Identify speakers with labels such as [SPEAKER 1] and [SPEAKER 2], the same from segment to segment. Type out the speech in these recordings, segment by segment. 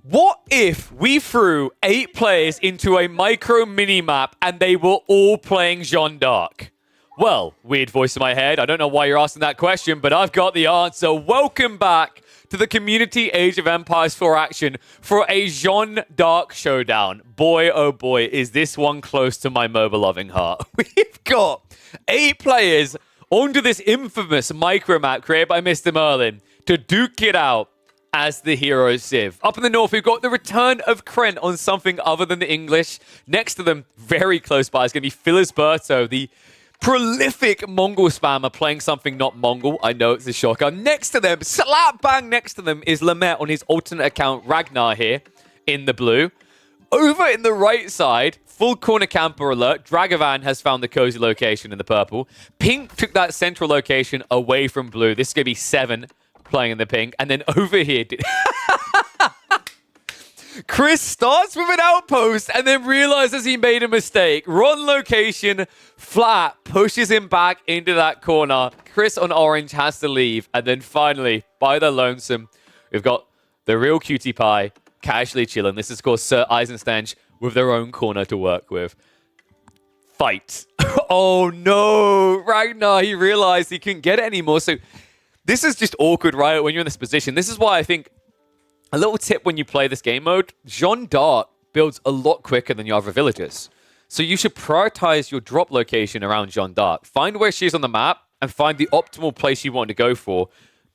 [SPEAKER 1] What if we threw 8 players into a micro mini-map and they were all playing Jeanne D'Arc? Well, weird voice in my head. I don't know why you're asking that question, but I've got the answer. Welcome back to the Community Age of Empires 4 action for a Jeanne D'Arc showdown. Boy, oh boy, is this one close to my MOBA-loving heart. We've got 8 players onto this infamous micro map created by Mr. Merlin to duke it out as the hero Civ. Up in the north, we've got the return of Krent on something other than the English. Next to them, very close by, is going to be Filisberto, the prolific Mongol spammer playing something not Mongol. I know it's a shocker. Next to them, slap bang next to them, is Lamette on his alternate account, Ragnar here in the blue. Over in the right side, full corner camper alert. Dragovan has found the cozy location in the purple. Pink took that central location away from blue. This is going to be 7 playing in the pink. And then over here, Chris starts with an outpost and then realizes he made a mistake. Wrong location, flat, pushes him back into that corner. Chris on orange has to leave. And then finally, by the lonesome, we've got the real cutie pie casually chilling. This is, of course, Sir Eisenstein with their own corner to work with. Fight. Oh, no. Ragnar, he realized he couldn't get it anymore. So this is just awkward, right, when you're in this position. This is why I think a little tip when you play this game mode, Jeanne D'Arc builds a lot quicker than your other villagers. So you should prioritize your drop location around Jeanne D'Arc. Find where she is on the map and find the optimal place you want to go for.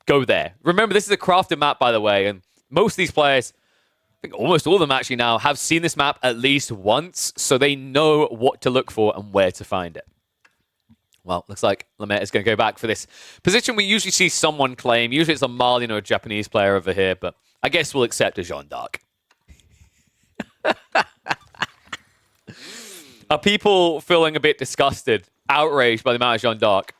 [SPEAKER 1] Go there. Remember, this is a crafted map, by the way, and most of these players, I think almost all of them actually now, have seen this map at least once, so they know what to look for and where to find it. Well, looks like Lamette is going to go back for this position we usually see someone claim. Usually it's a Malian or a Japanese player over here, but I guess we'll accept a Jeanne D'Arc. Are people feeling a bit disgusted, outraged by the amount of Jeanne D'Arc?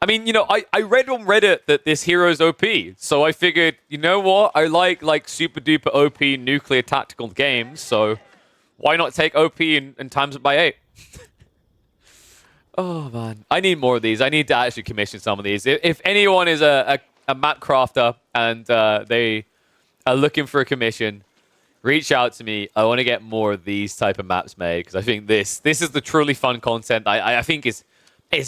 [SPEAKER 1] I mean, you know, I read on Reddit that this hero's OP, so I figured, you know what? I like super duper OP nuclear tactical games, so why not take OP and times it by 8? Oh, man. I need more of these. I need to actually commission some of these. If anyone is a map crafter and they are looking for a commission, reach out to me. I want to get more of these type of maps made because I think this is the truly fun content I think is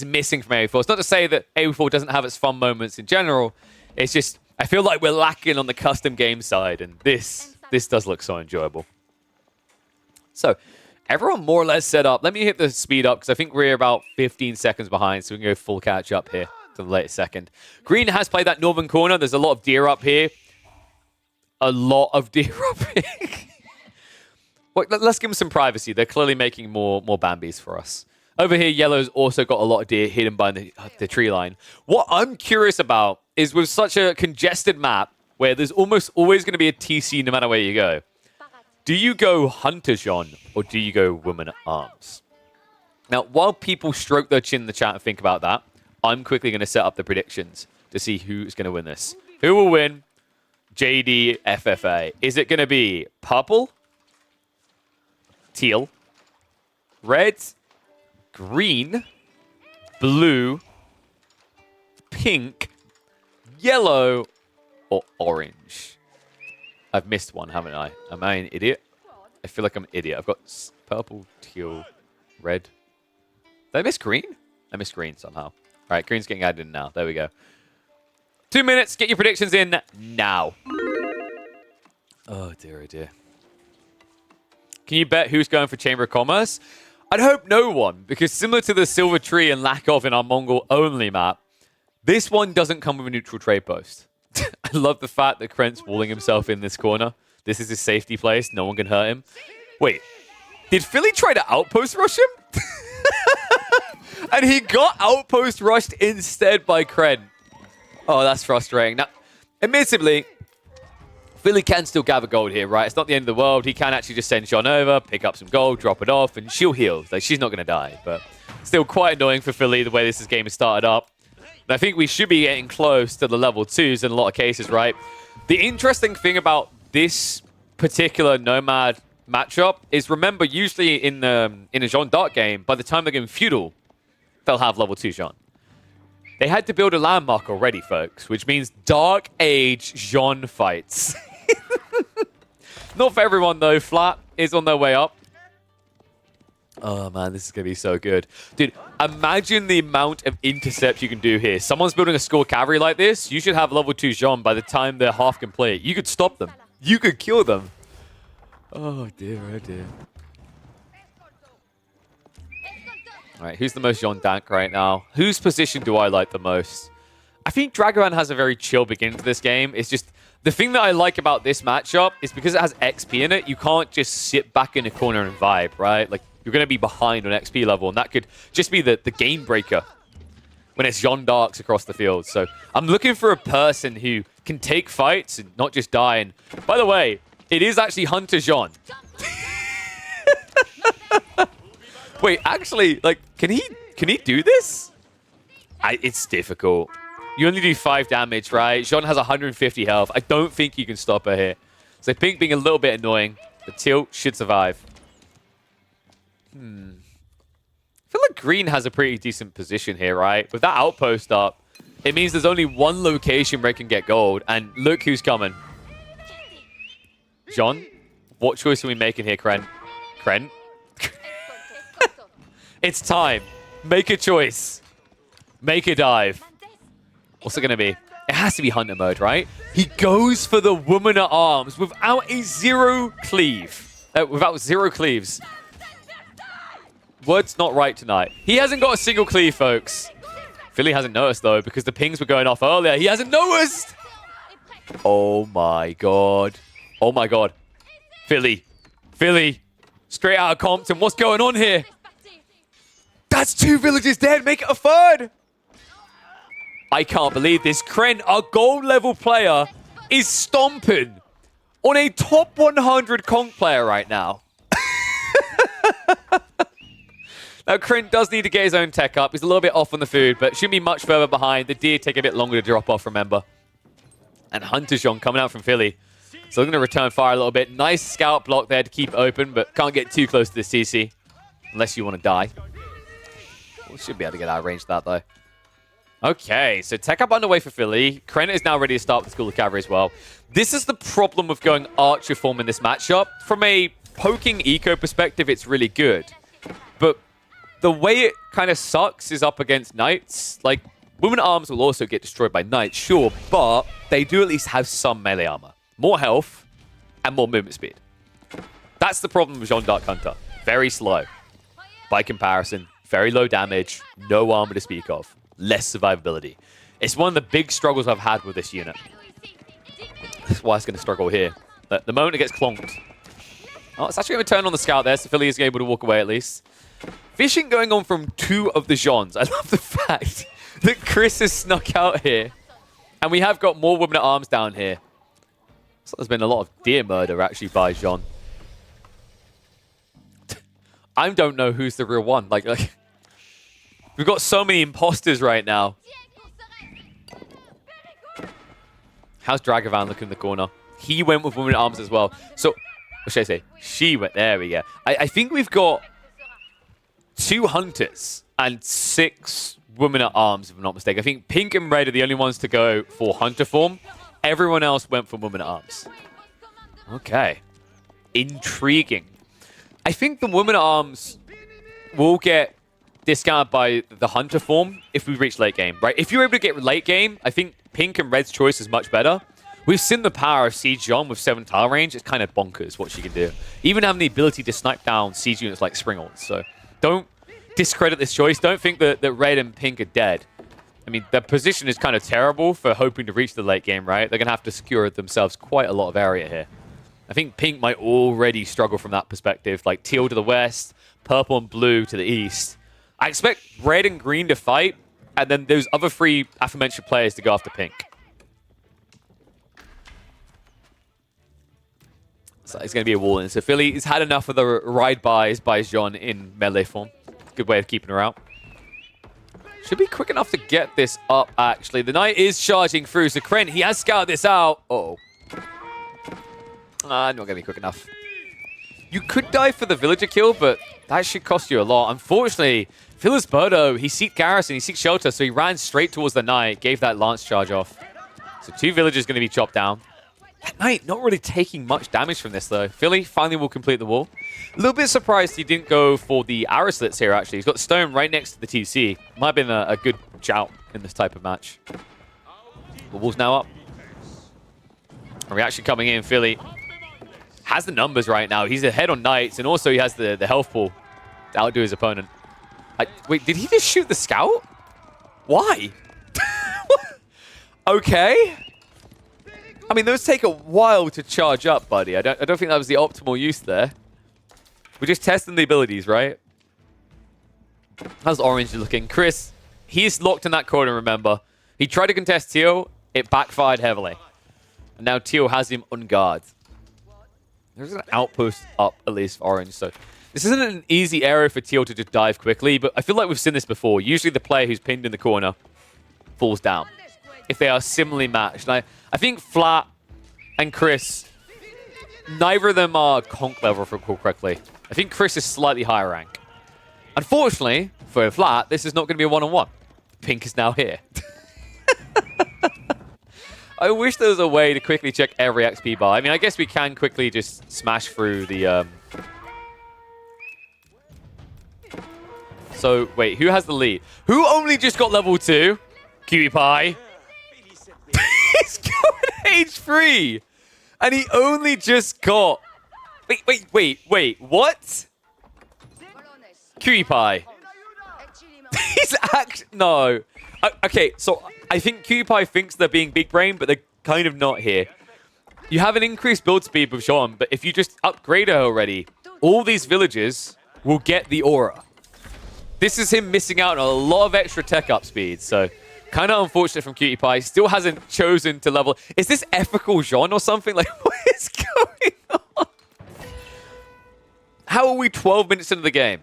[SPEAKER 1] missing from AO4. It's not to say that AO4 doesn't have its fun moments in general. It's just, I feel like we're lacking on the custom game side, and this does look so enjoyable. So, everyone more or less set up. Let me hit the speed up because I think we're about 15 seconds behind, so we can go full catch up here to the latest second. Green has played that northern corner. There's a lot of deer up here. A lot of deer up here. Well, let's give them some privacy. They're clearly making more Bambis for us. Over here, yellow's also got a lot of deer hidden by the tree line. What I'm curious about is with such a congested map where there's almost always going to be a TC no matter where you go. Do you go Hunter Jeanne or do you go Woman at Arms? Now, while people stroke their chin in the chat and think about that, I'm quickly going to set up the predictions to see who's going to win this. Who will win JD FFA? Is it going to be purple, teal, red, green, blue, pink, yellow, or orange? I've missed one, haven't I? Am I an idiot? I feel like I'm an idiot. I've got purple, teal, red. Did I miss green? I missed green somehow. All right, green's getting added in now. There we go. 2 minutes. Get your predictions in now. Oh, dear, oh, dear. Can you bet who's going for Chamber of Commerce? I'd hope no one, because similar to the Silver Tree and lack of in our Mongol-only map, this one doesn't come with a neutral trade post. I love the fact that Krent's walling himself in this corner. This is his safety place. No one can hurt him. Wait, did Philly try to outpost rush him? And he got outpost rushed instead by Krent. Oh, that's frustrating. Now, admittedly, Philly can still gather gold here, right? It's not the end of the world. He can actually just send Jeanne over, pick up some gold, drop it off, and she'll heal. Like, she's not going to die. But still quite annoying for Philly the way this game has started up. And I think we should be getting close to the level 2s in a lot of cases, right? The interesting thing about this particular Nomad matchup is, remember, usually in a Jeanne D'Arc game, by the time they're getting feudal, they'll have level 2 Jeanne. They had to build a landmark already, folks, which means Dark Age Jeanne fights. Not for everyone, though. Flat is on their way up. Oh, man, this is going to be so good. Dude, imagine the amount of intercepts you can do here. Someone's building a skull cavalry like this. You should have level 2 Jeanne by the time they're half complete. You could stop them. You could kill them. Oh, dear, oh, dear. All right, who's the most Jeanne D'Arc right now? Whose position do I like the most? I think Dragovan has a very chill beginning to this game. It's just... The thing that I like about this matchup is because it has XP in it, you can't just sit back in a corner and vibe, right? Like, you're going to be behind on XP level, and that could just be the game breaker when it's Jeanne D'Arcs across the field. So I'm looking for a person who can take fights and not just die. And by the way, it is actually Hunter Jeanne. Wait, actually, like, can he do this? It's difficult. You only do 5 damage, right? Jeanne has 150 health. I don't think you can stop her here. So Pink being a little bit annoying. The tilt should survive. I feel like Green has a pretty decent position here, right? With that outpost up, it means there's only one location where it can get gold. And look who's coming. Jeanne, what choice are we making here, Kren? Kren? It's time. Make a choice. Make a dive. What's it going to be? It has to be Hunter mode, right? He goes for the woman at arms without a zero cleave. Without 0 cleaves. Word's not right tonight. He hasn't got a single cleave, folks. Philly hasn't noticed, though, because the pings were going off earlier. He hasn't noticed! Oh, my God. Oh, my God. Philly. Philly. Straight out of Compton. What's going on here? That's 2 villages dead. Make it a 3rd. I can't believe this. Kren, our gold level player, is stomping on a top 100 conk player right now. Now, Kren does need to get his own tech up. He's a little bit off on the food, but shouldn't be much further behind. The deer take a bit longer to drop off, remember. And Hunter Jeanne coming out from Philly. So they're going to return fire a little bit. Nice scout block there to keep open, but can't get too close to the CC. Unless you want to die. We should be able to get out of range of that, though. Okay, so tech up underway for Philly. Kren is now ready to start with the School of Cavalry as well. This is the problem with going Archer form in this matchup. From a poking eco perspective, it's really good. But the way it kind of sucks is up against Knights. Like, Women at Arms will also get destroyed by Knights, sure, but they do at least have some melee armor. More health and more movement speed. That's the problem with Jeanne D'Arc Hunter. Very slow. By comparison, very low damage, no armor to speak of. Less survivability. It's one of the big struggles I've had with this unit. That's why it's going to struggle here. The moment it gets clonked. Oh, it's actually going to turn on the scout there, so Philly is able to walk away at least. Fishing going on from 2 of the Jeannes. I love the fact that Chris has snuck out here. And we have got more Women at Arms down here. So there's been a lot of deer murder actually by Jeanne. I don't know who's the real one. Like we've got so many imposters right now. How's Dragovan looking in the corner? He went with Women at Arms as well. So, what should I say? She went. There we go. I think we've got 2 Hunters and 6 Women at Arms, if I'm not mistaken. I think Pink and Red are the only ones to go for Hunter form. Everyone else went for Women at Arms. Okay. Intriguing. I think the Women at Arms will get discounted by the Hunter form if we reach late game, right? If you're able to get late game, I think Pink and Red's choice is much better. We've seen the power of Siege Jeanne with 7 tile range. It's kind of bonkers what she can do. Even having the ability to snipe down siege units like Springles. So don't discredit this choice. Don't think that Red and Pink are dead. I mean, their position is kind of terrible for hoping to reach the late game, right? They're going to have to secure themselves quite a lot of area here. I think Pink might already struggle from that perspective. Like teal to the west, purple and blue to the east. I expect red and green to fight, and then those other 3 aforementioned players to go after Pink. So it's going to be a wall in. So Philly has had enough of the ride-bys by Jeanne in melee form. Good way of keeping her out. Should be quick enough to get this up, actually. The Knight is charging through, so Kren, he has scouted this out. Uh-oh. Not going to be quick enough. You could die for the villager kill, but that should cost you a lot. Unfortunately, Philisberto, he seeked garrison, he seeked shelter, so he ran straight towards the Knight, gave that lance charge off. So 2 villagers going to be chopped down. That knight not really taking much damage from this, though. Philly finally will complete the wall. A little bit surprised he didn't go for the arrow slits here, actually. He's got the stone right next to the TC. Might have been a good jout in this type of match. The wall's now up. A reaction coming in. Philly has the numbers right now. He's ahead on knights, and also he has the health pool to outdo his opponent. Wait, did he just shoot the scout? Why? Okay. I mean, those take a while to charge up, buddy. I don't think that was the optimal use there. We're just testing the abilities, right? How's Orange looking? Chris, he's locked in that corner, remember. He tried to contest Teal. It backfired heavily. And now Teal has him on guard. There's an outpost up, at least, for Orange. So this isn't an easy area for Teal to just dive quickly, but I feel like we've seen this before. Usually the player who's pinned in the corner falls down if they are similarly matched. And I think Flat and Chris, neither of them are conk level, if I recall correctly. I think Chris is slightly higher rank. Unfortunately, for Flat, this is not going to be a one-on-one. Pink is now here. I wish there was a way to quickly check every XP bar. I mean, I guess we can quickly just smash through the... So, wait, who has the lead? Who only just got level 2? Cutie Pie. He's going age 3. And he only just got... Wait, what? Cutie Pie. He's actually... No. Okay, so I think Cutie Pie thinks they're being big brain, but they're kind of not here. You have an increased build speed with Jeanne, but if you just upgrade her already, all these villagers will get the aura. This is him missing out on a lot of extra tech up speed, so kind of unfortunate from Cutie Pie. Still hasn't chosen to level... Is this ethical Jeanne or something? Like, what is going on? How are we 12 minutes into the game?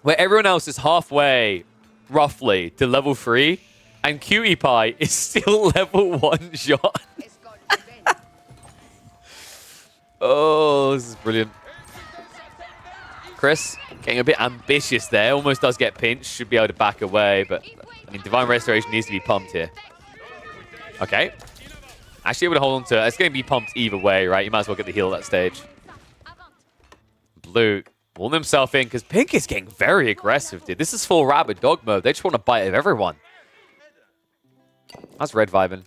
[SPEAKER 1] Where everyone else is halfway, roughly, to level 3, and Cutie Pie is still level 1 Jeanne. Oh, this is brilliant. Chris getting a bit ambitious there. Almost does get pinched. Should be able to back away, but I mean, Divine Restoration needs to be pumped here. Okay. Actually able to hold on to it. It's going to be pumped either way, right? You might as well get the heal at that stage. Blue walled himself in because Pink is getting very aggressive, dude. This is full rabid dog mode. They just want to bite of everyone. That's Red vibing.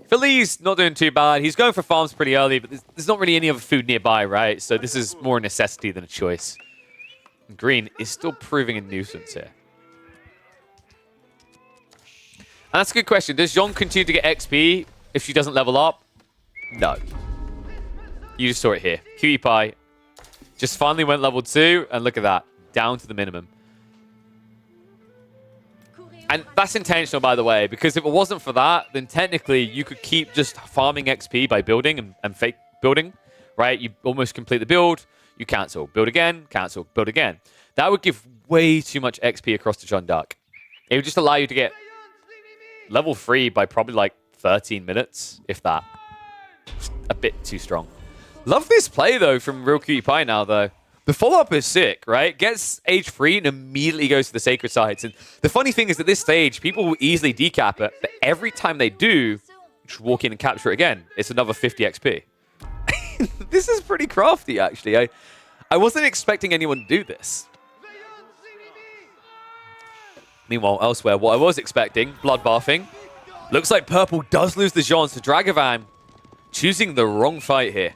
[SPEAKER 1] Philly's not doing too bad. He's going for farms pretty early, but there's not really any other food nearby, right? So this is more a necessity than a choice. And Green is still proving a nuisance here. And that's a good question. Does Jeanne continue to get XP if she doesn't level up? No. You just saw it here. Cutie Pie just finally went level 2, and look at that. Down to the minimum. And that's intentional, by the way, because if it wasn't for that, then technically you could keep just farming XP by building and fake building, right? You almost complete the build, you cancel, build again, cancel, build again. That would give way too much XP across to Jeanne D'Arc. It would just allow you to get level 3 by probably like 13 minutes, if that. Just a bit too strong. Love this play, though, from Real Cutie Pie now, though. The follow-up is sick, right? Gets age 3 and immediately goes to the Sacred Sites. And the funny thing is, at this stage, people will easily decap it, but every time they do, just walk in and capture it again. It's another 50 XP. This is pretty crafty, actually. I wasn't expecting anyone to do this. Meanwhile, elsewhere, what I was expecting, bloodbathing. Looks like Purple does lose the Jeanne to Dragavan. Choosing the wrong fight here.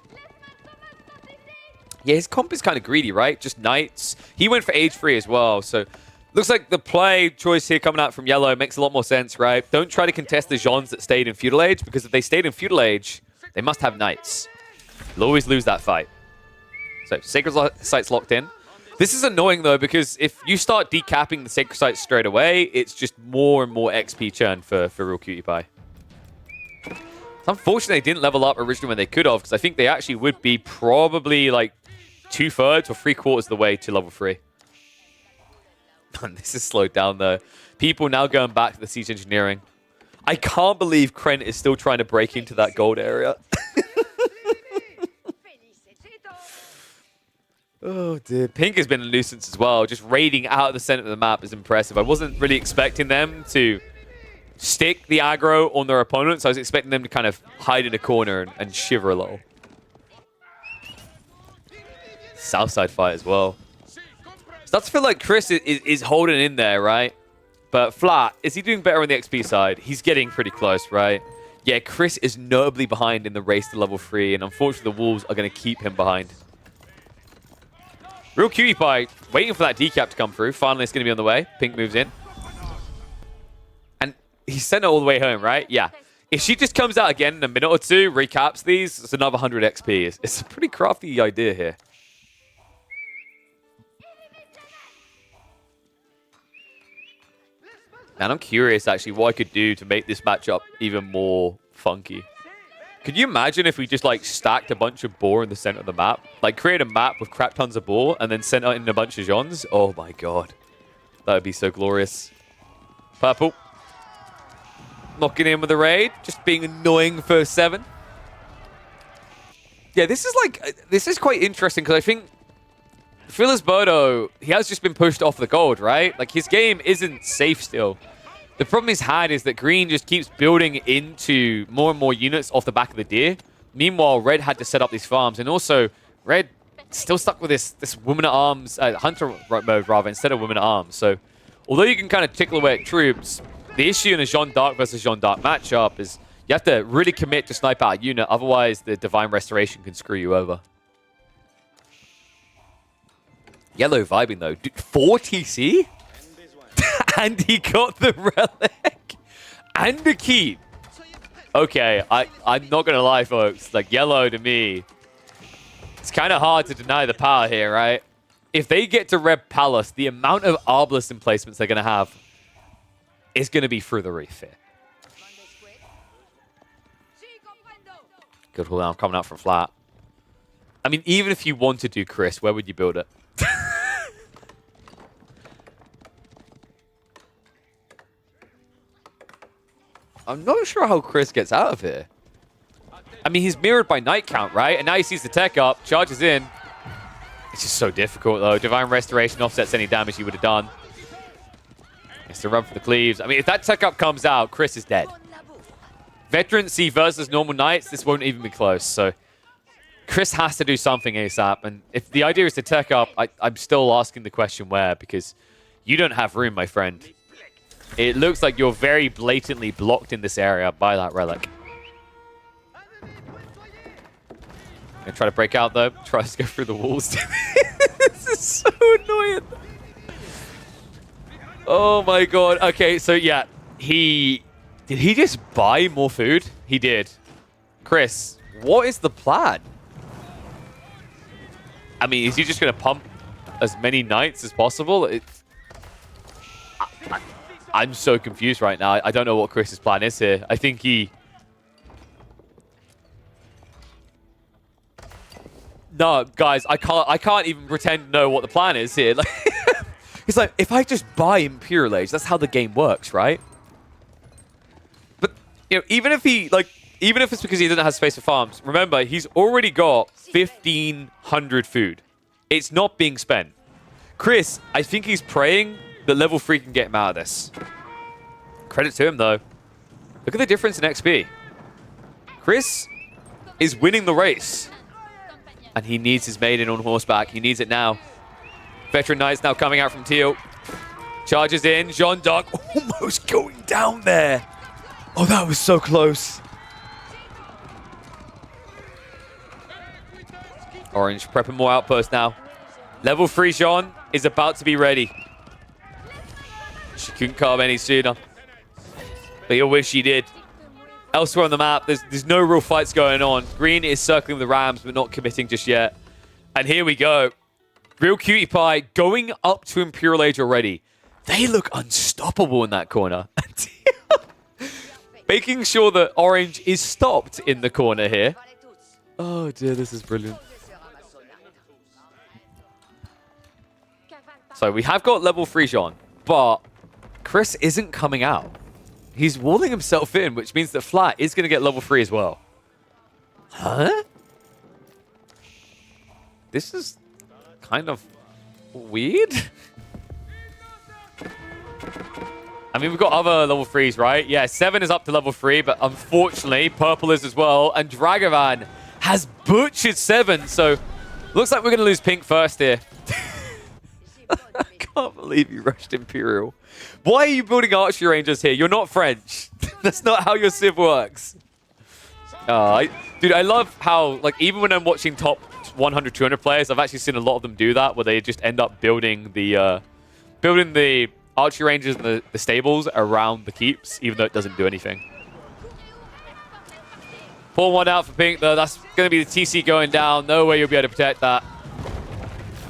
[SPEAKER 1] Yeah, his comp is kind of greedy, right? Just knights. He went for age 3 as well, so looks like the play choice here coming out from yellow makes a lot more sense, right? Don't try to contest the Jeannes that stayed in feudal age, because if they stayed in feudal age, they must have knights. You'll always lose that fight. So Sacred Site's locked in. This is annoying, though, because if you start decapping the Sacred Site straight away, it's just more and more XP churn for Real Cutie Pie. It's unfortunate they didn't level up originally when they could have, because I think they actually would be probably like 2/3 or 3/4 of the way to level 3. Man, this is slowed down, though. People now going back to the siege engineering. I can't believe Krent is still trying to break into that gold area. Oh, dear. Pink has been a nuisance as well. Just raiding out of the center of the map is impressive. I wasn't really expecting them to stick the aggro on their opponents. I was expecting them to kind of hide in a corner and shiver a little. Southside fight as well. Starts to feel like Chris is holding in there, right? But Flat, is he doing better on the XP side? He's getting pretty close, right? Yeah, Chris is notably behind in the race to level 3, and unfortunately the Wolves are going to keep him behind. Real cutie pie, waiting for that decap to come through. Finally, it's going to be on the way. Pink moves in. And he sent it all the way home, right? Yeah. If she just comes out again in a minute or two, recaps these, it's another 100 XP. It's a pretty crafty idea here. And I'm curious, actually, what I could do to make this matchup even more funky. Could you imagine if we just, like, stacked a bunch of boar in the center of the map? Like, create a map with crap tons of boar and then sent out in a bunch of Jeannes? Oh, my God. That would be so glorious. Purple. Knocking in with a raid. Just being annoying for 7. Yeah, this is quite interesting because I think Filisberto, he has just been pushed off the gold, right? Like, his game isn't safe still. The problem he's had is that Green just keeps building into more and more units off the back of the deer. Meanwhile, Red had to set up these farms. And also, Red still stuck with this woman-at-arms, hunter mode, rather, instead of women-at-arms. So, although you can kind of tickle away at troops, the issue in a Jeanne D'Arc versus Jeanne D'Arc matchup is you have to really commit to snipe out a unit. Otherwise, the Divine Restoration can screw you over. Yellow vibing, though. Dude, 4 TC? And he got the relic. And the keep. Okay, I'm not going to lie, folks. Like, yellow to me, it's kind of hard to deny the power here, right? If they get to Red Palace, the amount of Arbalest emplacements they're going to have is going to be through the roof here. Good, well, I'm coming out from flat. I mean, even if you want to do Chris, where would you build it? I'm not sure how Chris gets out of here. I mean, he's mirrored by Night Count, right? And now he sees the tech up, charges in. It's just so difficult, though. Divine Restoration offsets any damage he would have done. It's to run for the cleaves. I mean, if that tech up comes out, Chris is dead. Veterancy versus normal Knights, this won't even be close. So Chris has to do something ASAP. And if the idea is to tech up, I'm still asking the question where, because you don't have room, my friend. It looks like you're very blatantly blocked in this area by that relic. Gonna try to break out, though. Tries to go through the walls. This is so annoying. Oh, my God. Okay, so, yeah. Did he just buy more food? He did. Chris, what is the plan? I mean, is he just going to pump as many knights as possible? I'm so confused right now. I don't know what Chris's plan is here. I think he... No, guys, I can't even pretend to know what the plan is here. Like, it's like, if I just buy Imperial Age, that's how the game works, right? But, you know, even if it's because he doesn't have space for farms, remember, he's already got 1,500 food. It's not being spent. Chris, I think he's praying that level 3 can get him out of this. Credit to him, though. Look at the difference in XP. Chris is winning the race. And he needs his maiden on horseback. He needs it now. Veteran Knights now coming out from Teal. Charges in. Jeanne D'Arc almost going down there. Oh, that was so close. Orange prepping more outposts now. Level 3 Jeanne is about to be ready. She couldn't carve any sooner. But you'll wish she did. Elsewhere on the map, there's no real fights going on. Green is circling the Rams, but not committing just yet. And here we go. Real Cutie Pie going up to Imperial Age already. They look unstoppable in that corner. Making sure that Orange is stopped in the corner here. Oh dear, this is brilliant. So we have got level 3 Jeanne, but Chris isn't coming out. He's walling himself in, which means that Flat is going to get level 3 as well. Huh? This is kind of weird. I mean, we've got other level 3s, right? Yeah, 7 is up to level 3, but unfortunately, purple is as well. And Dragovan has butchered 7, so looks like we're going to lose pink first here. I can't believe you rushed Imperial. Why are you building archery rangers here? You're not French. That's not how your civ works. Dude, I love how, like, even when I'm watching top 100, 200 players, I've actually seen a lot of them do that, where they just end up building the archery rangers and the stables around the keeps, even though it doesn't do anything. Pull one out for pink, though. That's going to be the TC going down. No way you'll be able to protect that.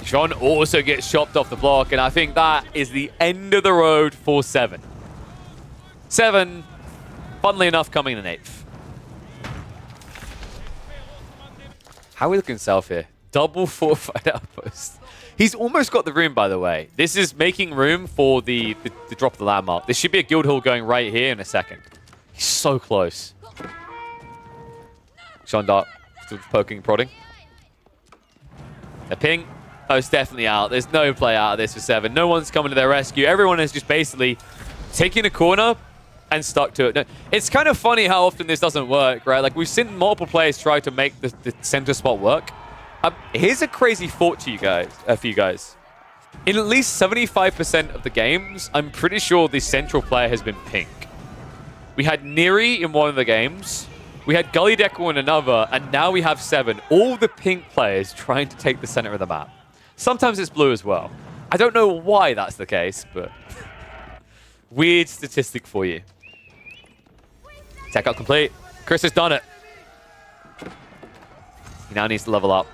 [SPEAKER 1] Jeanne also gets chopped off the block, and I think that is the end of the road for 7. 7, funnily enough, coming in 8th. How are we looking south here? Double fortified outpost. He's almost got the room, by the way. This is making room for the drop of the landmark. There should be a guild hall going right here in a second. He's so close. Jeanne D'Arc still poking and prodding. The ping. Oh, it's definitely out. There's no play out of this for 7. No one's coming to their rescue. Everyone is just basically taking a corner and stuck to it. No, it's kind of funny how often this doesn't work, right? Like, we've seen multiple players try to make the center spot work. Here's a crazy thought to you guys, for you guys. In at least 75% of the games, I'm pretty sure the central player has been pink. We had Neri in one of the games. We had Gully Deckle in another, and now we have 7. All the pink players trying to take the center of the map. Sometimes it's blue as well. I don't know why that's the case, but weird statistic for you. Tech out complete. Chris has done it. He now needs to level up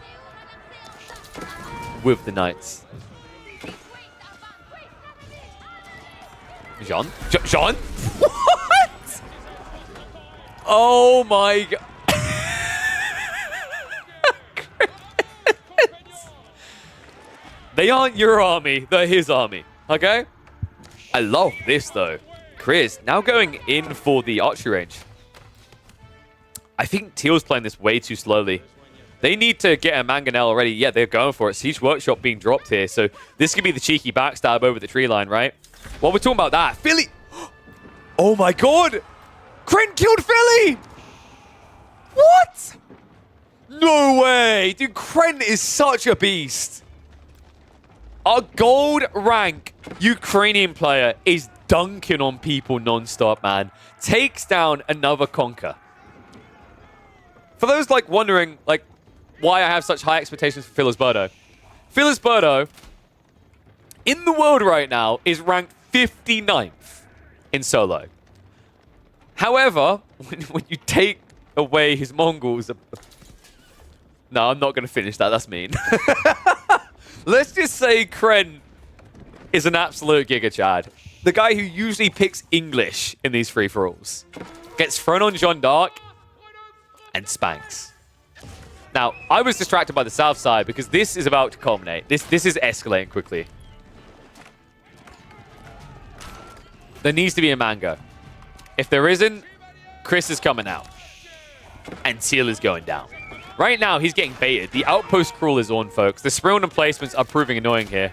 [SPEAKER 1] with the Knights. Jeanne? Jeanne? What? Oh my god. They aren't your army, they're his army, okay? I love this, though. Chris now going in for the archery range. I think Teal's playing this way too slowly. They need to get a mangonel already. Yeah, they're going for it. Siege Workshop being dropped here, so this could be the cheeky backstab over the tree line, right? While we're talking about that, Philly... Oh my god! Kren killed Philly! What? No way! Dude, Kren is such a beast. Our gold rank Ukrainian player is dunking on people non-stop, man. Takes down another conquer. For those like wondering like why I have such high expectations for Filisberto. Filisberto in the world right now is ranked 59th in solo. However, when you take away his Mongols... No, I'm not going to finish that. That's mean. Let's just say Kren is an absolute Giga Chad. The guy who usually picks English in these free-for-alls. Gets thrown on Jeanne D'Arc and spanks. Now, I was distracted by the south side because this is about to culminate. This is escalating quickly. There needs to be a mango. If there isn't, Chris is coming out. And Teal is going down. Right now, he's getting baited. The outpost crawl is on, folks. The sprint and placements are proving annoying here.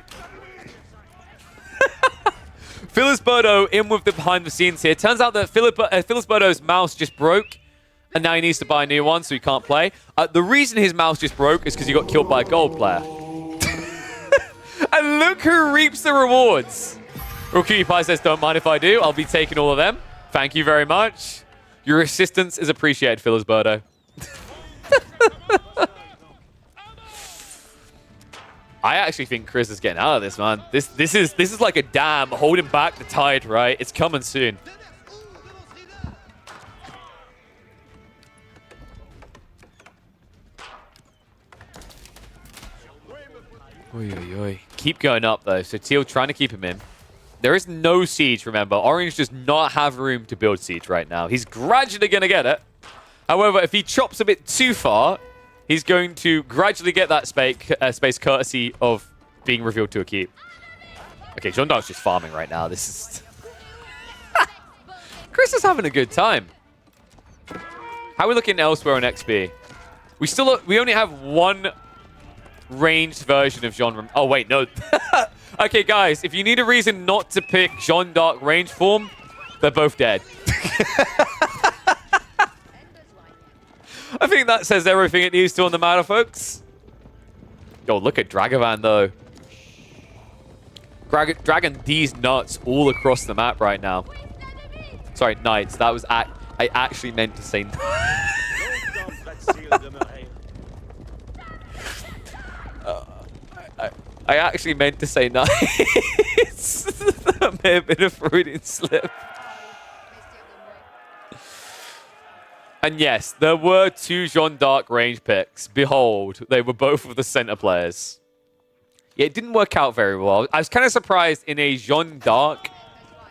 [SPEAKER 1] Filisberto in with the behind the scenes here. Turns out that Filisberto's mouse just broke, and now he needs to buy a new one, so he can't play. The reason his mouse just broke is because he got killed by a gold player. And look who reaps the rewards. Rookie Pie says, don't mind if I do. I'll be taking all of them. Thank you very much. Your assistance is appreciated, Filisberto. I actually think Chris is getting out of this, man. This is like a dam holding back the tide, right? It's coming soon. Oy, oy, oy. Keep going up, though. So Teal trying to keep him in. There is no siege, remember. Orange does not have room to build siege right now. He's gradually going to get it. However, if he chops a bit too far, he's going to gradually get that space courtesy of being revealed to a keep. Okay, Jeanne D'Arc's just farming right now. This is... Chris is having a good time. How are we looking elsewhere on XP? We only have one ranged version of Jeanne. Oh, wait, no. Okay, guys, if you need a reason not to pick Jeanne D'Arc range form, they're both dead. I think that says everything it needs to on the matter, folks. Yo, look at Dragavan, though. Dragging these nuts all across the map right now. Sorry, knights. That was... I actually meant to say... I actually meant to say knights. That may have been a Freudian slip. And yes, there were 2 Jeanne D'Arc range picks. Behold, they were both of the center players. Yeah, it didn't work out very well. I was kind of surprised in a Jeanne D'Arc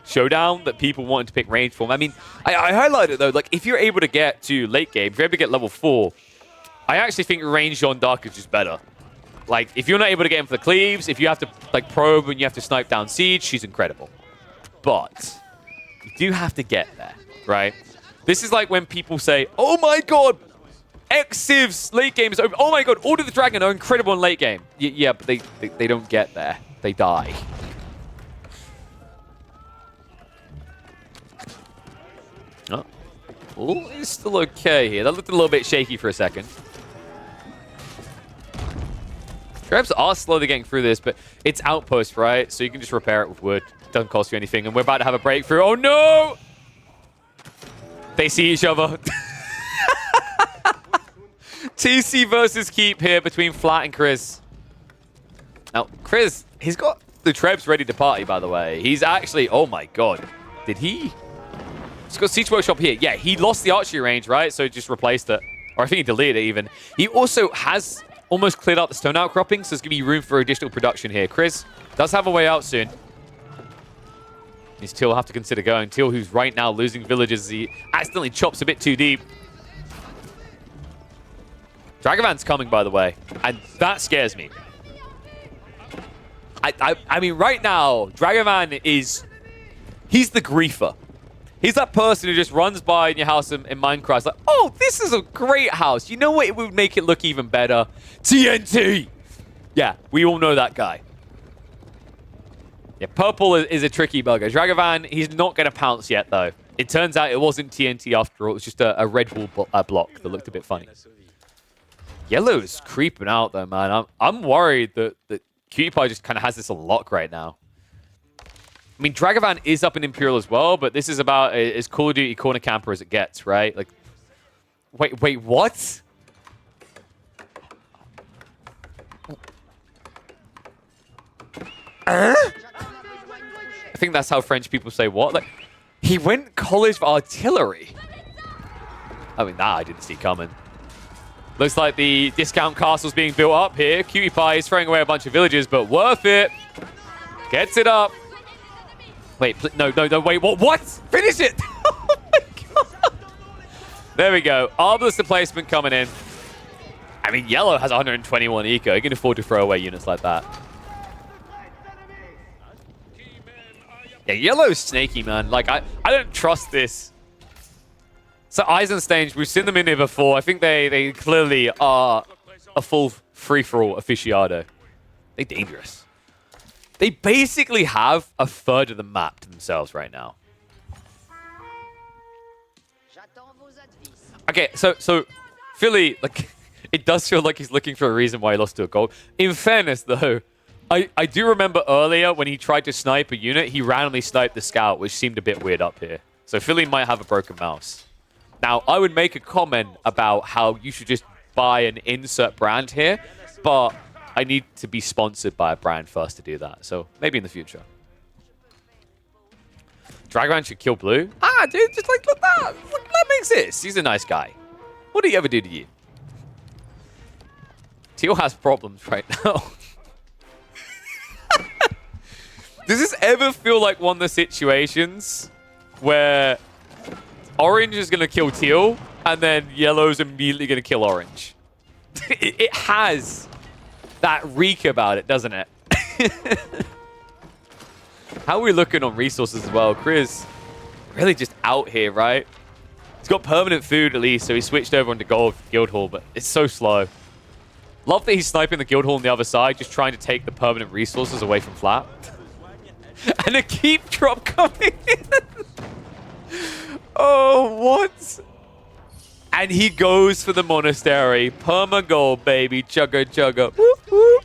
[SPEAKER 1] showdown that people wanted to pick range form. I mean, I highlighted though, like if you're able to get to late game, if you're able to get level 4, I actually think range Jeanne D'Arc is just better. Like if you're not able to get in for the cleaves, if you have to like probe and you have to snipe down siege, she's incredible. But you do have to get there, right? This is like when people say, oh my god, X-Civ's late game is over. Oh my god, Order of the Dragon are incredible in late game. Yeah, but they don't get there. They die. Oh. All is still okay here. That looked a little bit shaky for a second. Trebs are slowly getting through this, but it's outpost, right? So you can just repair it with wood. Doesn't cost you anything. And we're about to have a breakthrough. Oh no! They see each other. TC versus Keep here between Flat and Chris. Now, Chris, he's got the Trebs ready to party, by the way. He's actually... Oh, my God. Did he... He's got Siege Workshop here. Yeah, he lost the archery range, right? So he just replaced it. Or I think he deleted it, even. He also has almost cleared out the stone outcropping, so there's going to be room for additional production here. Chris does have a way out soon. He's Teal have to consider going. Teal, who's right now losing villages, he accidentally chops a bit too deep. Dragavan's coming, by the way, and that scares me. I mean, right now, Dragavan is... He's the griefer. He's that person who just runs by in your house in Minecraft. It's like, oh, this is a great house. You know what? It would make it look even better. TNT! Yeah, we all know that guy. Yeah, purple is a tricky bugger. Dragavan, he's not going to pounce yet, though. It turns out it wasn't TNT after all. It was just a red wall block that looked a bit funny. Yellow is creeping out, though, man. I'm worried that Cutie Pie just kind of has this on lock right now. I mean, Dragavan is up in Imperial as well, but this is about as Call of Duty corner camper as it gets, right? Like, wait, what? I think that's how French people say what? Like, he went college for artillery. I mean, that I didn't see coming. Looks like the discount castle's being built up here. Cutie Pie is throwing away a bunch of villages, but worth it. Gets it up. Wait, no, wait, what? Finish it! Oh my god! There we go. Arbalist replacement coming in. I mean, yellow has 121 eco. You can afford to throw away units like that. Yeah, yellow's snaky, man. Like, I don't trust this. So Eisenstein, we've seen them in here before. I think they clearly are a full free-for-all aficionado. They're dangerous. They basically have a third of the map to themselves right now. Okay, so Philly, like, it does feel like he's looking for a reason why he lost to a gold. In fairness, though, I do remember earlier when he tried to snipe a unit, he randomly sniped the scout, which seemed a bit weird up here. So Philly might have a broken mouse. Now, I would make a comment about how you should just buy an insert brand here, but I need to be sponsored by a brand first to do that. So maybe in the future. Dragavan should kill blue. Ah, dude, just like, look that. Look, that makes this. He's a nice guy. What did he ever do to you? Teal has problems right now. Does this ever feel like one of the situations where orange is going to kill teal and then yellow's immediately going to kill orange? It has that reek about it, doesn't it? How are we looking on resources as well? Chris really just out here, right? He's got permanent food at least, so he switched over onto gold Guildhall, but it's so slow. Love that he's sniping the guild hall on the other side, just trying to take the permanent resources away from flat. And a keep drop coming in. Oh, what? And he goes for the monastery. Perma gold, baby. Chugga, chugga. Whoop, whoop.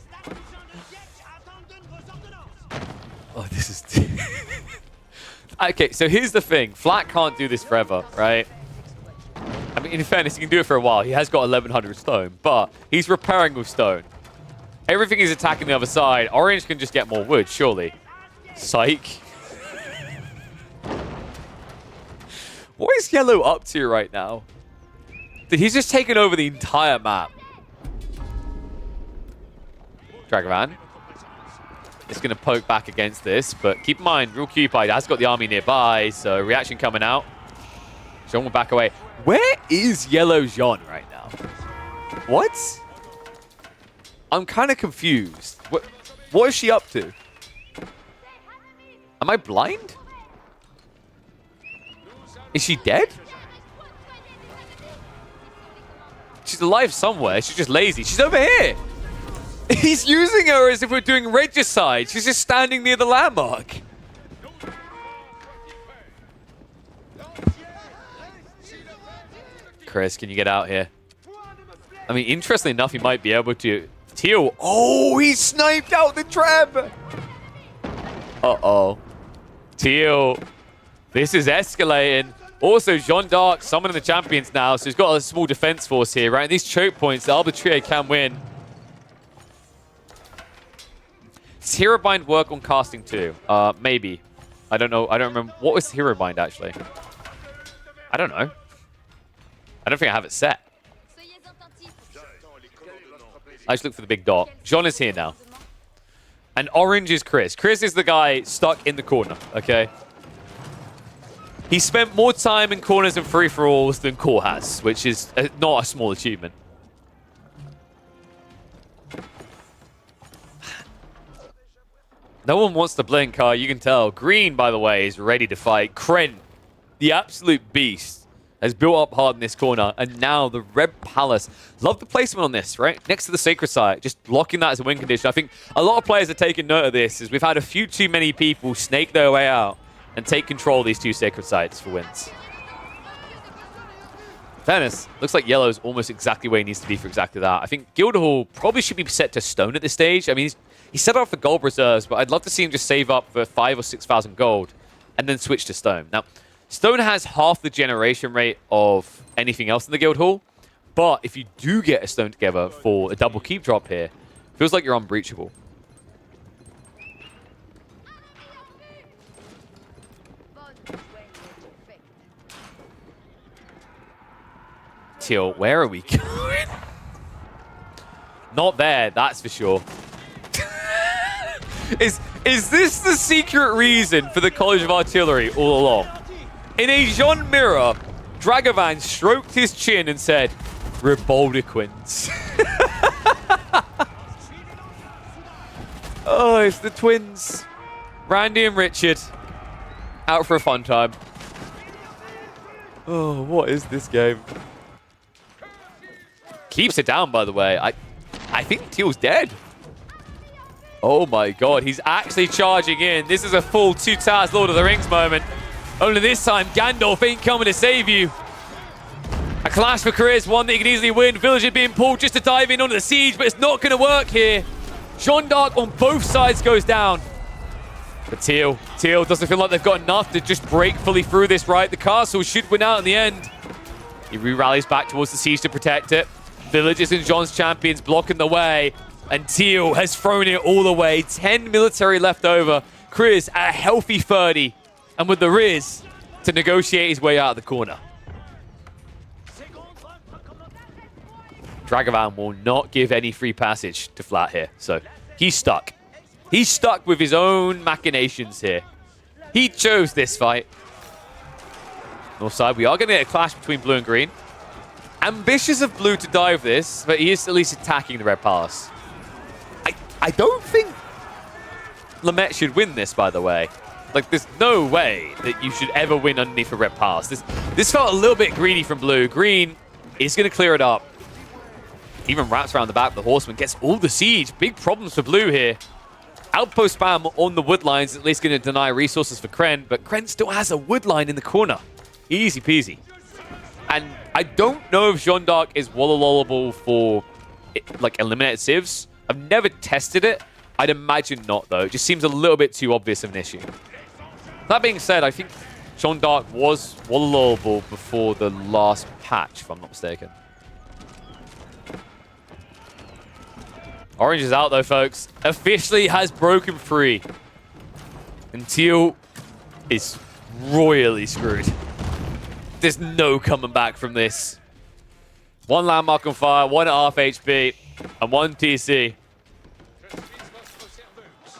[SPEAKER 1] Oh, this is... Okay, so here's the thing. Flat can't do this forever, right? I mean, in fairness, he can do it for a while. He has got 1,100 stone, but he's repairing with stone. Everything is attacking the other side. Orange can just get more wood, surely. Psych. What is yellow up to right now? He's just taken over the entire map. Dragavan. It's going to poke back against this, but keep in mind, real occupied has got the army nearby, so reaction coming out. Jeanne will back away. Where is yellow Jeanne right now? What? I'm kind of confused. What is she up to? Am I blind? Is she dead? She's alive somewhere. She's just lazy. She's over here. He's using her as if we're doing regicide. She's just standing near the landmark. Chris, can you get out here? I mean, interestingly enough, he might be able to. Teal. Oh, he sniped out the trap. Uh-oh. Teal. This is escalating. Also, Jeanne D'Arc summoning the champions now, so he's got a small defense force here, right? These choke points, the Arbitrator can win. Does Hero Bind work on casting too? Maybe. I don't know. I don't remember. What was Hero Bind, actually? I don't know. I don't think I have it set. I just look for the big dot. Jeanne is here now. And orange is Chris. Chris is the guy stuck in the corner, okay? He spent more time in corners and free-for-alls than Core has, which is not a small achievement. No one wants to blink, you can tell. Green, by the way, is ready to fight. Krent, the absolute beast, has built up hard in this corner. And now the Red Palace. Love the placement on this, right? Next to the Sacred Site. Just blocking that as a win condition. I think a lot of players are taking note of this, as we've had a few too many people snake their way out and take control of these two Sacred Sites for wins. Fairness, looks like yellow is almost exactly where he needs to be for exactly that. I think Guildhall probably should be set to stone at this stage. I mean, he's set up for gold reserves, but I'd love to see him just save up for 5,000 or 6,000 gold and then switch to stone. Now, stone has half the generation rate of anything else in the Guildhall, but if you do get a stone together for a double keep drop here, feels like you're unbreachable. Teal, where are we going? Not there, that's for sure. Is this the secret reason for the College of Artillery all along? In a Jeanne mirror, Dragavan stroked his chin and said, Reboldiquins. Oh, it's the twins. Randy and Richard. Out for a fun time. Oh, what is this game? Keeps it down, by the way. I think Teal's dead. Oh my god, he's actually charging in. This is a full Two Towers Lord of the Rings moment. Only this time, Gandalf ain't coming to save you. A clash for careers, one that you can easily win. Villager being pulled just to dive in onto the siege, but it's not going to work here. Jeanne D'Arc on both sides goes down. But Teal doesn't feel like they've got enough to just break fully through this, right? The castle should win out in the end. He re-rallies back towards the siege to protect it. Villagers and Jeanne's champions blocking the way. And Teal has thrown it all the way. 10 military left over. Chris at a healthy 30. And with the Riz to negotiate his way out of the corner. Dragavan will not give any free passage to Flat here. So he's stuck. He's stuck with his own machinations here. He chose this fight. North side, we are going to get a clash between blue and green. Ambitious of blue to dive this, but he is at least attacking the Red Palace. I don't think Lamette should win this, by the way. Like, there's no way that you should ever win underneath a Red Palace. This felt a little bit greedy from blue. Green is going to clear it up. Even wraps around the back of the horseman, gets all the siege. Big problems for blue here. Outpost spam on the wood lines, at least going to deny resources for Kren, but Kren still has a wood line in the corner. Easy peasy. And I don't know if Jeanne D'Arc is wallowable for like eliminated civs. I've never tested it. I'd imagine not, though. It just seems a little bit too obvious of an issue. That being said, I think Jeanne D'Arc was wallowable before the last patch, if I'm not mistaken. Orange is out, though, folks. Officially has broken free. And Teal is royally screwed. There's no coming back from this. One landmark on fire, one at half HP, and one TC.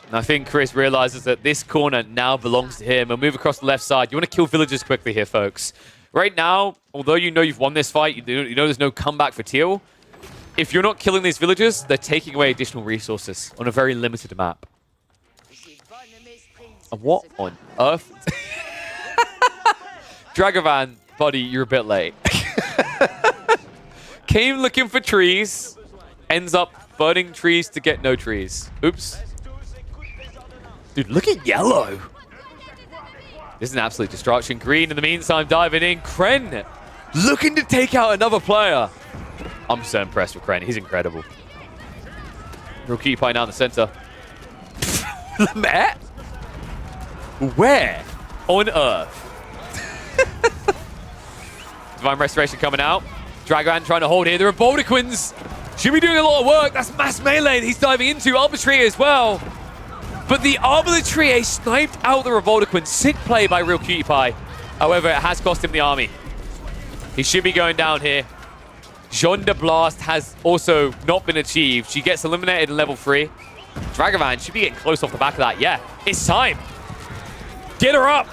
[SPEAKER 1] And I think Chris realizes that this corner now belongs to him. We'll move across the left side. You want to kill villagers quickly here, folks. Right now, although you know you've won this fight, you know there's no comeback for Teal. If you're not killing these villagers, they're taking away additional resources on a very limited map. And what on earth? Dragovan, buddy, you're a bit late. Came looking for trees, ends up burning trees to get no trees. Oops. Dude, look at yellow. This is an absolute destruction. Green, in the meantime, diving in. Kren looking to take out another player. I'm so impressed with Kren. He's incredible. Rookie pie down the center. Lamette? Where on earth? Divine Restoration coming out. Dragon trying to hold here. The Revoldiquins should be doing a lot of work. That's mass melee that he's diving into. Arbitrary as well. But the Arbitrary sniped out the Revoldiquin. Sick play by Real Cutie Pie. However, it has cost him the army. He should be going down here. Jeanne de Blast has also not been achieved. She gets eliminated in level 3. Dragovan should be getting close off the back of that. Yeah, it's time. Get her up.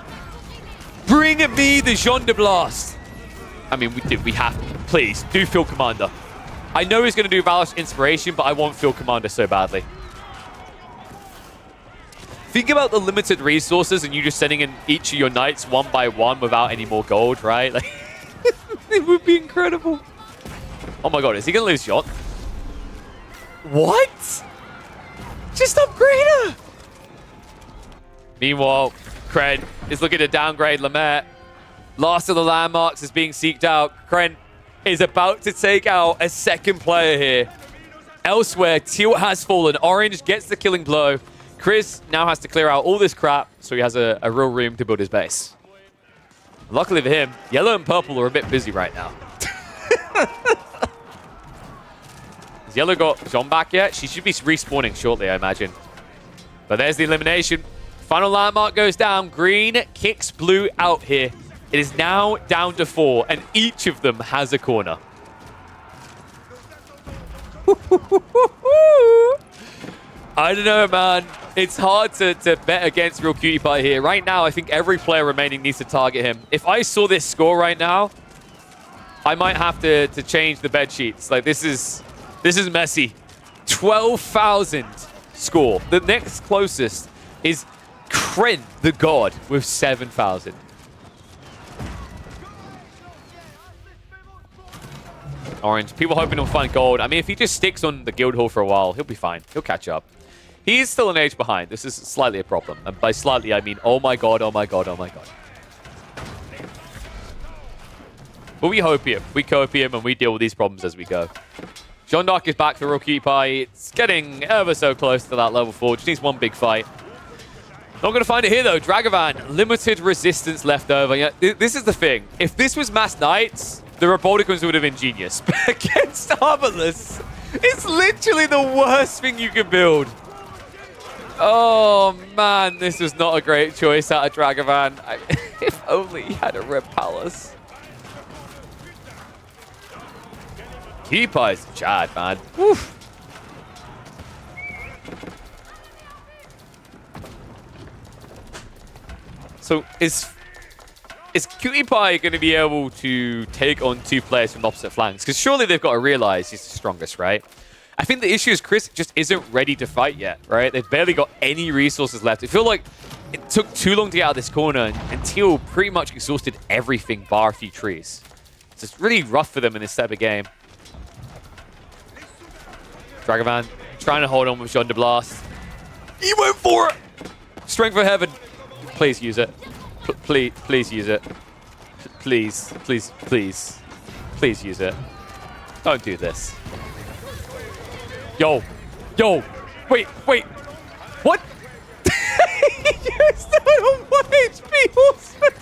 [SPEAKER 1] Bring me the Jeanne de Blast. I mean, we have to. Please, do Field Commander. I know he's going to do Valor's Inspiration, but I want Field Commander so badly. Think about the limited resources and you just sending in each of your knights one by one without any more gold, right? Like, it would be incredible. Oh my god, is he going to lose shot? What? Just upgrade her! Meanwhile, Kren is looking to downgrade Lamette. Last of the landmarks is being seeked out. Kren is about to take out a second player here. Elsewhere, Teal has fallen. Orange gets the killing blow. Chris now has to clear out all this crap, so he has a real room to build his base. Luckily for him, yellow and purple are a bit busy right now. Has yellow got Jeanne back yet? She should be respawning shortly, I imagine. But there's the elimination. Final landmark goes down. Green kicks blue out here. It is now down to 4, and each of them has a corner. I don't know, man. It's hard to bet against Real Cutie Pie here. Right now, I think every player remaining needs to target him. If I saw this score right now, I might have to change the bed sheets. Like, this is messy. 12,000 score. The next closest is Kren, the god, with 7,000. Orange. People hoping he'll find gold. I mean, if he just sticks on the guild hall for a while, he'll be fine. He'll catch up. He is still an age behind. This is slightly a problem. And by slightly, I mean, oh my god, oh my god, oh my god. But we hopium. We copium and we deal with these problems as we go. Jeanne D'Arc is back for Real Cutie Pie. It's getting ever so close to that level 4. Just needs one big fight. Not going to find it here, though. Dragovan, limited resistance left over. Yeah, this is the thing. If this was Mass Knights, the Revoldiquins would have been genius. But against Arbalest, it's literally the worst thing you can build. Oh, man. This was not a great choice out of Dragovan. If only he had a Red Palace. Cutie Pie's Chad, man. Woof. So is Cutie Pie going to be able to take on 2 players from opposite flanks? Because surely they've got to realize he's the strongest, right? I think the issue is Chris just isn't ready to fight yet, right? They've barely got any resources left. I feel like it took too long to get out of this corner, and Teal pretty much exhausted everything bar a few trees. So it's really rough for them in this type of game. Dragovan trying to hold on with Jeanne D'Arc. He went for it! Strength of Heaven. Please use it. Please use it. Please use it. Don't do this. Yo. Wait. What? You're still on 1 HP horseman.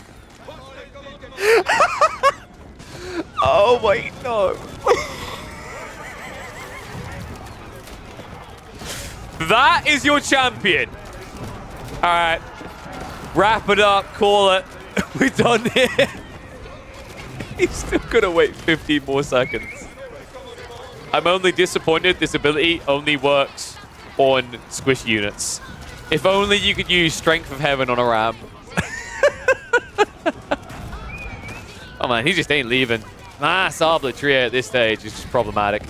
[SPEAKER 1] Oh wait, no. That is your champion. All right. Wrap it up. Call it. We're done here. He's still gonna wait 15 more seconds. I'm only disappointed this ability only works on squish units. If only you could use Strength of Heaven on a ram. Oh man, he just ain't leaving. Sable Trio at this stage is just problematic.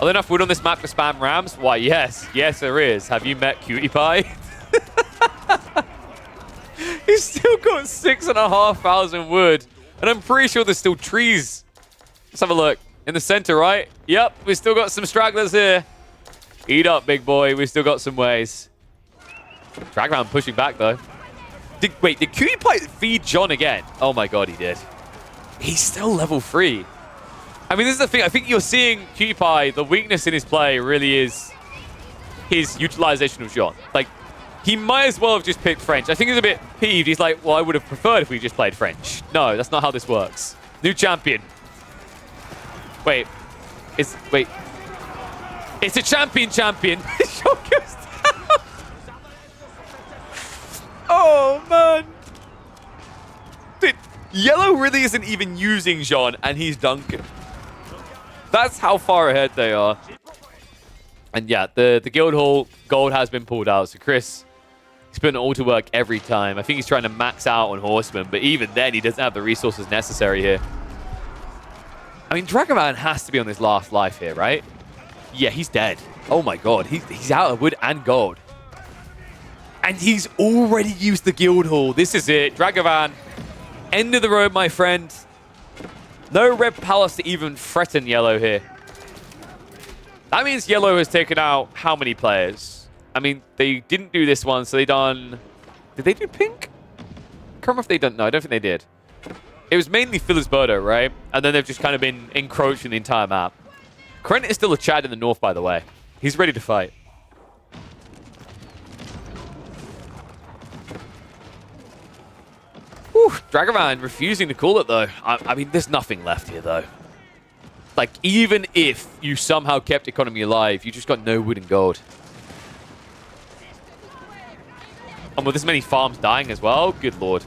[SPEAKER 1] Are there enough wood on this map to spam rams? Why, yes. Yes, there is. Have you met Cutie Pie? He's still got 6,500 wood. And I'm pretty sure there's still trees. Let's have a look. In the center, right? Yep, we still got some stragglers here. Eat up, big boy. We still got some ways. Dragovan pushing back, though. Wait, did Cutie Pie feed John again? Oh my god, he did. He's still level 3. I mean, this is the thing. I think you're seeing Cutie Pie, the weakness in his play really is his utilization of John. Like, he might as well have just picked French. I think he's a bit peeved. He's like, well, I would have preferred if we just played French. No, that's not how this works. New champion. Wait. It's a champion. Oh, man. Dude, yellow really isn't even using Jean, and he's dunking. That's how far ahead they are. And yeah, the Guildhall gold has been pulled out. So Chris, he's putting it all to work every time. I think he's trying to max out on Horseman, but even then, he doesn't have the resources necessary here. I mean, Dragovan has to be on his last life here, right? Yeah, he's dead. Oh my god, he's out of wood and gold. And he's already used the Guildhall. This is it. Dragovan, end of the road, my friend. No red palace to even threaten yellow here. That means yellow has taken out how many players? I mean, they didn't do this one, so they done... Did they do pink? I can't remember if they done... No, I don't think they did. It was mainly Philisberto, right? And then they've just kind of been encroaching the entire map. Krent is still a Chad in the north, by the way. He's ready to fight. Whew, Dragovan refusing to call it, though. I mean, there's nothing left here, though. Like, even if you somehow kept economy alive, you just got no wood and gold. And with this many farms dying as well, good lord.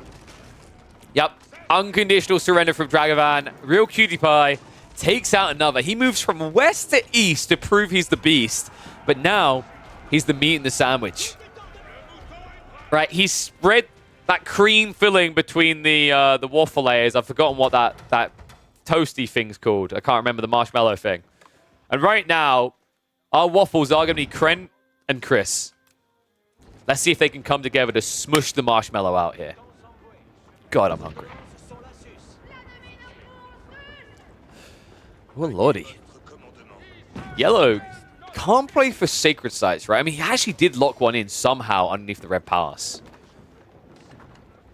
[SPEAKER 1] Yep, unconditional surrender from Dragovan. Real Cutie Pie takes out another. He moves from west to east to prove he's the beast. But now, he's the meat in the sandwich. Right, he's spread that cream filling between the waffle layers. I've forgotten what that toasty thing's called. I can't remember the marshmallow thing. And right now, our waffles are going to be Krent and Chris. Let's see if they can come together to smush the marshmallow out here. God, I'm hungry. Oh, lordy. Yellow can't play for sacred sites, right? I mean, he actually did lock one in somehow underneath the red palace.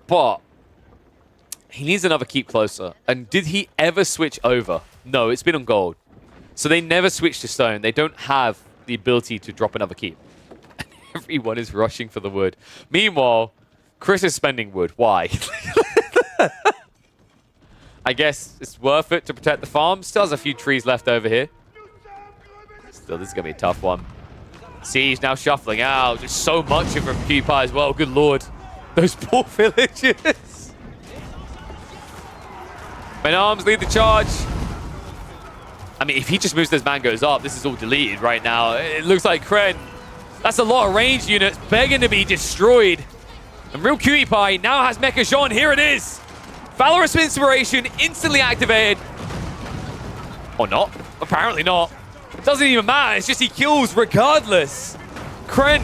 [SPEAKER 1] But he needs another keep closer. And did he ever switch over? No, it's been on gold. So they never switched to stone. They don't have the ability to drop another keep. Everyone is rushing for the wood. Meanwhile, Chris is spending wood. Why? I guess it's worth it to protect the farm. Still has a few trees left over here. Still, this is going to be a tough one. See, he's now shuffling out. Just so much of from Cutie Pie as well. Good lord. Those poor villagers. Men Arms lead the charge. I mean, if he just moves those mangoes up, this is all deleted right now. It looks like Krent. That's a lot of ranged units begging to be destroyed. And Real Cutie Pie now has Mecha Jean. Here it is. Valorous Inspiration instantly activated. Or not. Apparently not. Doesn't even matter. It's just he kills regardless. Krent,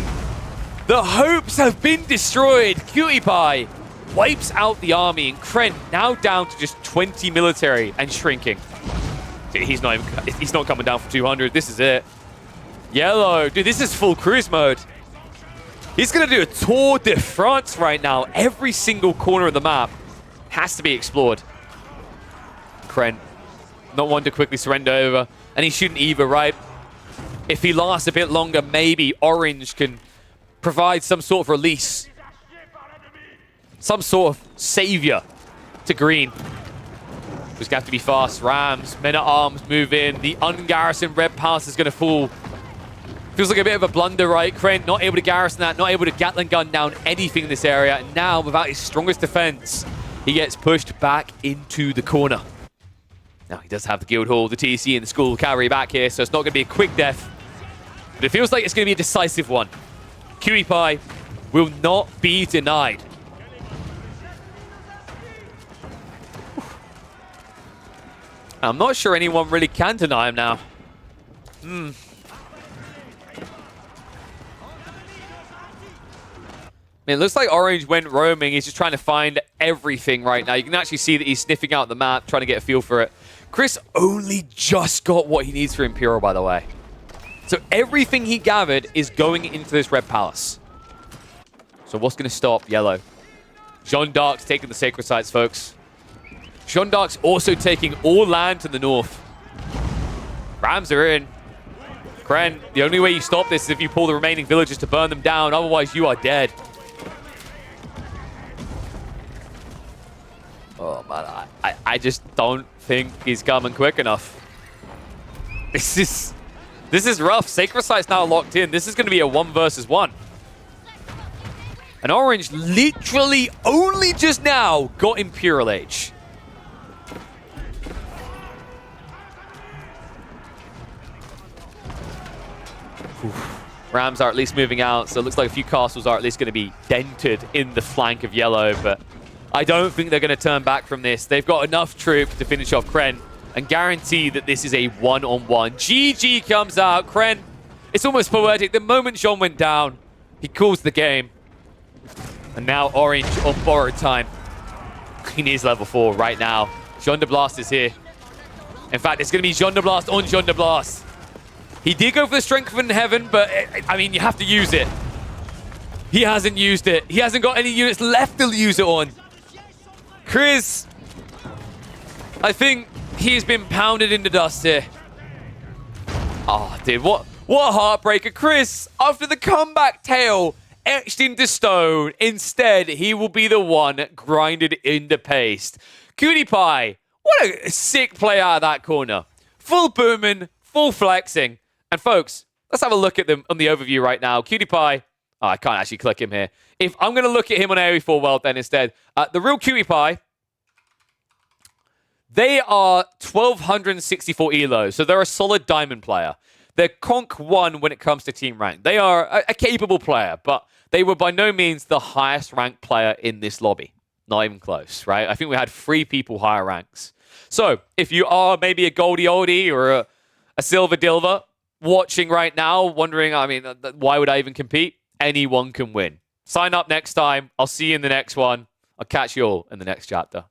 [SPEAKER 1] the hopes have been destroyed. Cutie Pie wipes out the army. And Krent now down to just 20 military and shrinking. Dude, he's not coming down for 200. This is it. Yellow. Dude, this is full cruise mode. He's going to do a Tour de France right now. Every single corner of the map has to be explored. Kren, not one to quickly surrender over. And he shouldn't either, right? If he lasts a bit longer, maybe Orange can provide some sort of release. Some sort of savior to Green. Just have to be fast. Rams, men-at-arms move in. The ungarrisoned Red Palace is going to fall. Feels like a bit of a blunder, right? Kren not able to garrison that, not able to Gatling gun down anything in this area. And now, without his strongest defense, he gets pushed back into the corner. Now, he does have the Guildhall, the TC, and the School Cavalry back here, so it's not going to be a quick death. But it feels like it's going to be a decisive one. Cutie Pie will not be denied. I'm not sure anyone really can deny him now. I mean, it looks like Orange went roaming. He's just trying to find everything right now. You can actually see that he's sniffing out the map, trying to get a feel for it. Chris only just got what he needs for Imperial, by the way. So everything he gathered is going into this Red Palace. So what's going to stop Yellow? Jeanne D'Arc's taking the Sacred Sites, folks. Jeanne D'Arc's also taking all land to the north. Rams are in. Kren, the only way you stop this is if you pull the remaining villagers to burn them down. Otherwise, you are dead. Oh, man. I just don't think he's coming quick enough. This is rough. Sacred Site's now locked in. This is going to be a 1 versus 1. And Orange literally only just now got Imperial Age. Rams are at least moving out, so it looks like a few castles are at least going to be dented in the flank of Yellow, but I don't think they're going to turn back from this. They've got enough troops to finish off Kren and guarantee that this is a one-on-one. GG comes out. Kren, it's almost poetic. The moment Jean went down, he calls the game. And now Orange on borrowed time. He needs level 4 right now. Jeanne D'Arc is here. In fact, it's going to be Jeanne D'Arc on Jeanne D'Arc. He did go for the Strength in Heaven, but, I mean, you have to use it. He hasn't used it. He hasn't got any units left to use it on. Chris, I think he's been pounded into dust here. Oh, dude, what a heartbreaker. Chris, after the comeback tale etched into stone, instead, he will be the one grinded into paste. Cutie Pie, what a sick play out of that corner. Full booming, full flexing. And folks, let's have a look at them on the overview right now. Cutie Pie. Oh, I can't actually click him here. If I'm going to look at him on AoE4 World then instead. The real Cutie Pie, they are 1,264 elo, so they're a solid diamond player. They're Conk 1 when it comes to team rank. They are a capable player, but they were by no means the highest ranked player in this lobby. Not even close, right? I think we had 3 people higher ranks. So, if you are maybe a Goldie Oldie or a Silver Dilver watching right now, wondering, I mean, why would I even compete? Anyone can win. Sign up next time. I'll see you in the next one. I'll catch you all in the next chapter.